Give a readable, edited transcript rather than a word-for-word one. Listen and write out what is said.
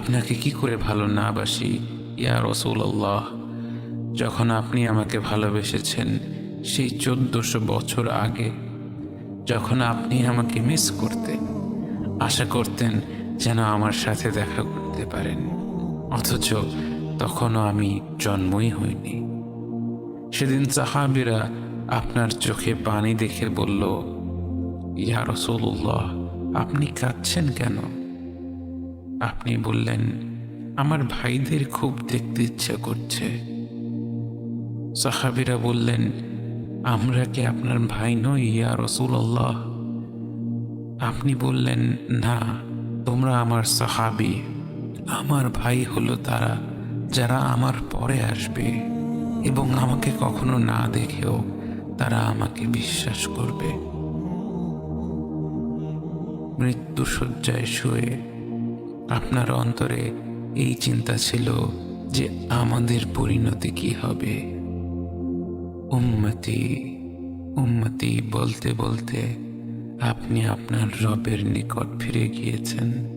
আপনাকে কি করে ভালো না বাসি ইয়া রাসূলুল্লাহ। যখন আপনি আমাকে ভালোবেসেছেন সেই 1400 বছর আগে, যখন আপনি আমাকে মিস করতেন, আশা করতেন যেন আমার সাথে দেখা করতে পারেন, অথচ তখনও আমি জন্মই হইনি। সেদিন সাহাবীরা আপনার চোখে পানি দেখে বলল, ইয়া রাসূলুল্লাহ, আপনি কাঁদছেন কেন? আপনি বললেন, আমার ভাইদের খুব দেখতে ইচ্ছা করছে। সাহাবীরা বললেন, আমরা কি আপনার ভাই নই ইয়া রাসূলুল্লাহ? আপনি বললেন, না, তোমরা আমার সাহাবী। আমার ভাই হলো তারা যারা আমার পরে আসবে এবং আমাকে কখনো না দেখেও তারা আমাকে বিশ্বাস করবে। মৃত্যু শয্যায় শুয়ে আপনার অন্তরে এই চিন্তা ছিল যে আমাদের পরিণতি কি হবে। উম্মতি উম্মতি বলতে বলতে আপনি আপনার রবের নিকট ফিরে গিয়েছেন।